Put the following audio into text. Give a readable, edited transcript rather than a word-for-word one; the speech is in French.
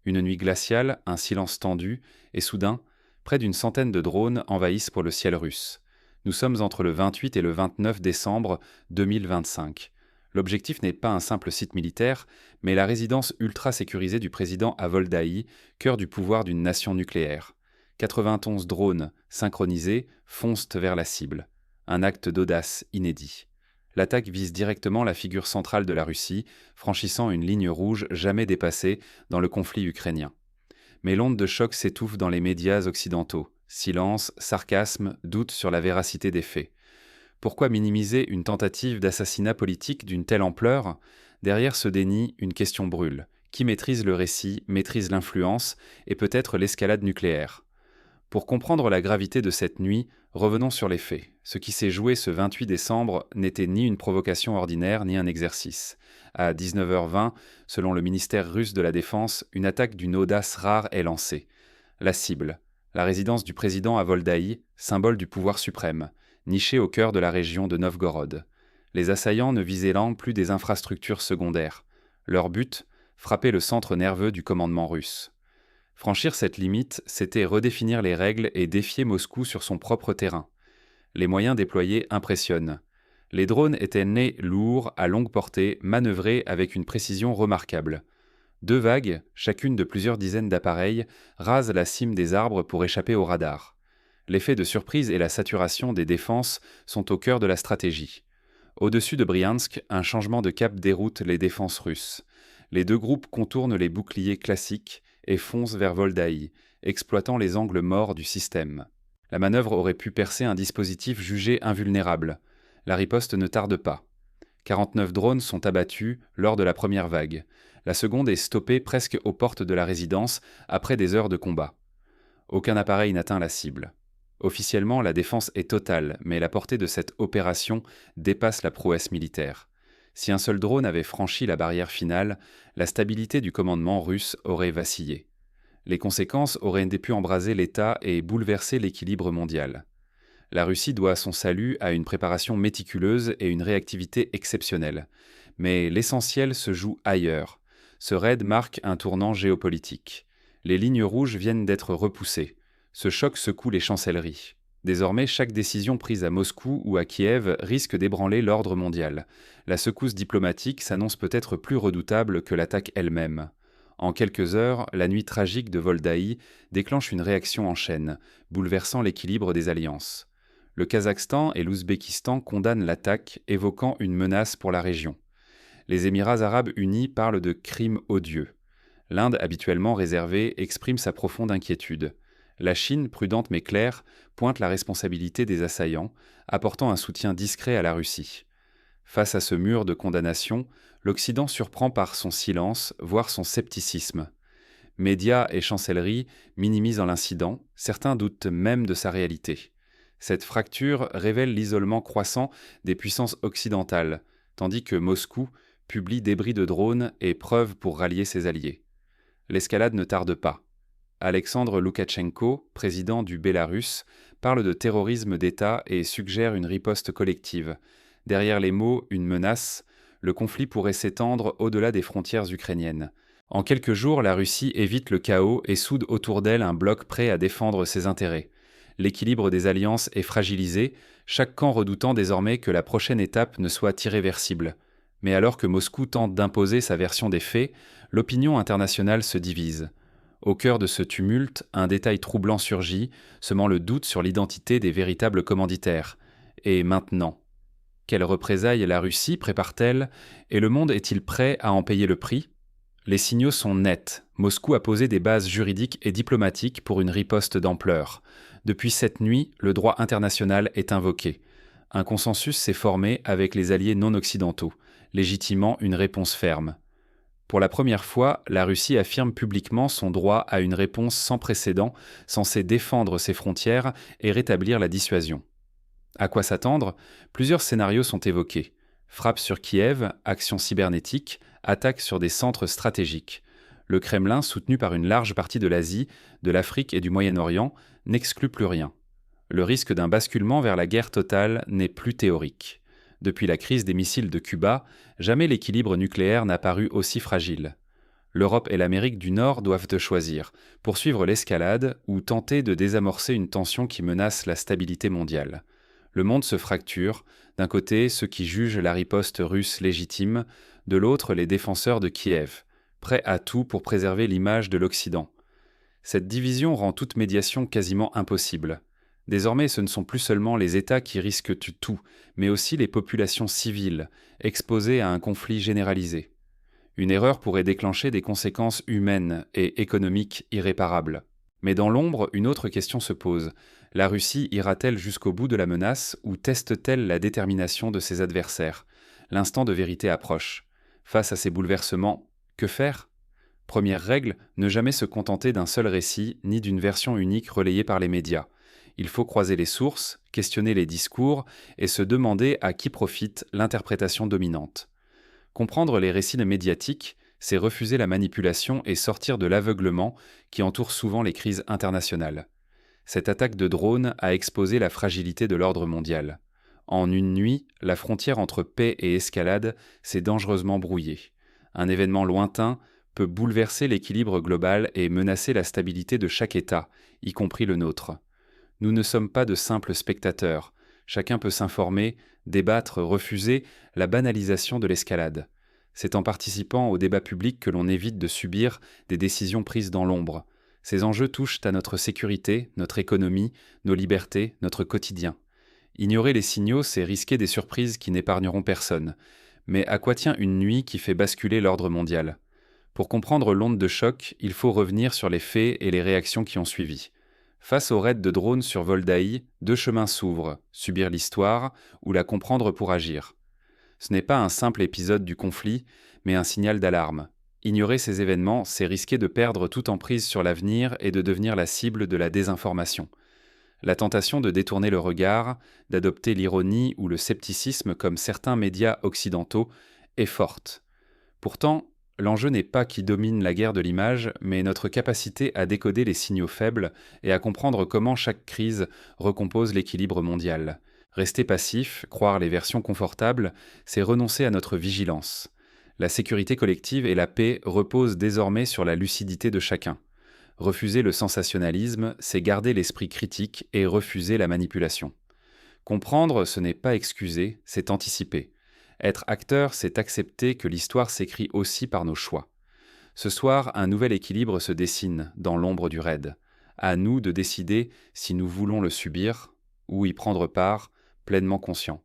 Une nuit glaciale, un silence tendu, et soudain, près d'une centaine de drones envahissent pour le ciel russe. Nous sommes entre le 28 et le 29 décembre 2025. L'objectif n'est pas un simple site militaire, mais la résidence ultra sécurisée du président à Voldaï, cœur du pouvoir d'une nation nucléaire. 91 drones, synchronisés, foncent vers la cible. Un acte d'audace inédit. L'attaque vise directement la figure centrale de la Russie, franchissant une ligne rouge jamais dépassée dans le conflit ukrainien. Mais l'onde de choc s'étouffe dans les médias occidentaux. Silence, sarcasme, doute sur la véracité des faits. Pourquoi minimiser une tentative d'assassinat politique d'une telle ampleur ? Derrière ce déni, une question brûle. Qui maîtrise le récit, maîtrise l'influence et peut-être l'escalade nucléaire ? Pour comprendre la gravité de cette nuit, revenons sur les faits. Ce qui s'est joué ce 28 décembre n'était ni une provocation ordinaire ni un exercice. À 19h20, selon le ministère russe de la Défense, une attaque d'une audace rare est lancée. La cible, la résidence du président à Voldaï, symbole du pouvoir suprême, nichée au cœur de la région de Novgorod. Les assaillants ne visaient là plus des infrastructures secondaires. Leur but, frapper le centre nerveux du commandement russe. Franchir cette limite, c'était redéfinir les règles et défier Moscou sur son propre terrain. Les moyens déployés impressionnent. Les drones étaient nés lourds, à longue portée, manœuvrés avec une précision remarquable. 2 vagues, chacune de plusieurs dizaines d'appareils, rasent la cime des arbres pour échapper au radar. L'effet de surprise et la saturation des défenses sont au cœur de la stratégie. Au-dessus de Briansk, un changement de cap déroute les défenses russes. Les 2 groupes contournent les boucliers classiques et foncent vers Voldaï, exploitant les angles morts du système. La manœuvre aurait pu percer un dispositif jugé invulnérable. La riposte ne tarde pas. 49 drones sont abattus lors de la première vague. La seconde est stoppée presque aux portes de la résidence après des heures de combat. Aucun appareil n'atteint la cible. Officiellement, la défense est totale, mais la portée de cette opération dépasse la prouesse militaire. Si un seul drone avait franchi la barrière finale, la stabilité du commandement russe aurait vacillé. Les conséquences auraient pu embraser l'État et bouleverser l'équilibre mondial. La Russie doit son salut à une préparation méticuleuse et une réactivité exceptionnelle. Mais l'essentiel se joue ailleurs. Ce raid marque un tournant géopolitique. Les lignes rouges viennent d'être repoussées. Ce choc secoue les chancelleries. Désormais, chaque décision prise à Moscou ou à Kiev risque d'ébranler l'ordre mondial. La secousse diplomatique s'annonce peut-être plus redoutable que l'attaque elle-même. En quelques heures, la nuit tragique de Voldaï déclenche une réaction en chaîne, bouleversant l'équilibre des alliances. Le Kazakhstan et l'Ouzbékistan condamnent l'attaque, évoquant une menace pour la région. Les Émirats arabes unis parlent de crimes odieux. L'Inde, habituellement réservée, exprime sa profonde inquiétude. La Chine, prudente mais claire, pointe la responsabilité des assaillants, apportant un soutien discret à la Russie. Face à ce mur de condamnation, l'Occident surprend par son silence, voire son scepticisme. Médias et chancelleries minimisent l'incident, certains doutent même de sa réalité. Cette fracture révèle l'isolement croissant des puissances occidentales, tandis que Moscou publie débris de drones et preuves pour rallier ses alliés. L'escalade ne tarde pas. Alexandre Loukachenko, président du Bélarus, parle de terrorisme d'État et suggère une riposte collective. Derrière les mots « une menace », le conflit pourrait s'étendre au-delà des frontières ukrainiennes. En quelques jours, la Russie évite le chaos et soude autour d'elle un bloc prêt à défendre ses intérêts. L'équilibre des alliances est fragilisé, chaque camp redoutant désormais que la prochaine étape ne soit irréversible. Mais alors que Moscou tente d'imposer sa version des faits, l'opinion internationale se divise. Au cœur de ce tumulte, un détail troublant surgit, semant le doute sur l'identité des véritables commanditaires. Et maintenant ? Quelles représailles la Russie prépare-t-elle, et le monde est-il prêt à en payer le prix ? Les signaux sont nets. Moscou a posé des bases juridiques et diplomatiques pour une riposte d'ampleur. Depuis cette nuit, le droit international est invoqué. Un consensus s'est formé avec les alliés non occidentaux, légitimant une réponse ferme. Pour la première fois, la Russie affirme publiquement son droit à une réponse sans précédent, censée défendre ses frontières et rétablir la dissuasion. À quoi s'attendre ? Plusieurs scénarios sont évoqués. Frappe sur Kiev, action cybernétique, attaque sur des centres stratégiques. Le Kremlin, soutenu par une large partie de l'Asie, de l'Afrique et du Moyen-Orient, n'exclut plus rien. Le risque d'un basculement vers la guerre totale n'est plus théorique. Depuis la crise des missiles de Cuba, jamais l'équilibre nucléaire n'a paru aussi fragile. L'Europe et l'Amérique du Nord doivent te choisir, poursuivre l'escalade ou tenter de désamorcer une tension qui menace la stabilité mondiale. Le monde se fracture, d'un côté ceux qui jugent la riposte russe légitime, de l'autre les défenseurs de Kiev, prêts à tout pour préserver l'image de l'Occident. Cette division rend toute médiation quasiment impossible. Désormais, ce ne sont plus seulement les États qui risquent tout, mais aussi les populations civiles, exposées à un conflit généralisé. Une erreur pourrait déclencher des conséquences humaines et économiques irréparables. Mais dans l'ombre, une autre question se pose. La Russie ira-t-elle jusqu'au bout de la menace ou teste-t-elle la détermination de ses adversaires? L'instant de vérité approche. Face à ces bouleversements, que faire? Première règle, ne jamais se contenter d'un seul récit ni d'une version unique relayée par les médias. Il faut croiser les sources, questionner les discours et se demander à qui profite l'interprétation dominante. Comprendre les récits médiatiques, c'est refuser la manipulation et sortir de l'aveuglement qui entoure souvent les crises internationales. Cette attaque de drone a exposé la fragilité de l'ordre mondial. En une nuit, la frontière entre paix et escalade s'est dangereusement brouillée. Un événement lointain peut bouleverser l'équilibre global et menacer la stabilité de chaque État, y compris le nôtre. Nous ne sommes pas de simples spectateurs. Chacun peut s'informer, débattre, refuser la banalisation de l'escalade. C'est en participant au débat public que l'on évite de subir des décisions prises dans l'ombre. Ces enjeux touchent à notre sécurité, notre économie, nos libertés, notre quotidien. Ignorer les signaux, c'est risquer des surprises qui n'épargneront personne. Mais à quoi tient une nuit qui fait basculer l'ordre mondial? Pour comprendre l'onde de choc, il faut revenir sur les faits et les réactions qui ont suivi. Face au raid de drones sur Voldaï, deux chemins s'ouvrent, subir l'histoire ou la comprendre pour agir. Ce n'est pas un simple épisode du conflit, mais un signal d'alarme. Ignorer ces événements, c'est risquer de perdre toute emprise sur l'avenir et de devenir la cible de la désinformation. La tentation de détourner le regard, d'adopter l'ironie ou le scepticisme comme certains médias occidentaux est forte. Pourtant, l'enjeu n'est pas qui domine la guerre de l'image, mais notre capacité à décoder les signaux faibles et à comprendre comment chaque crise recompose l'équilibre mondial. Rester passif, croire les versions confortables, c'est renoncer à notre vigilance. La sécurité collective et la paix reposent désormais sur la lucidité de chacun. Refuser le sensationnalisme, c'est garder l'esprit critique et refuser la manipulation. Comprendre, ce n'est pas excuser, c'est anticiper. Être acteur, c'est accepter que l'histoire s'écrit aussi par nos choix. Ce soir, un nouvel équilibre se dessine dans l'ombre du raid. À nous de décider si nous voulons le subir ou y prendre part, pleinement conscients.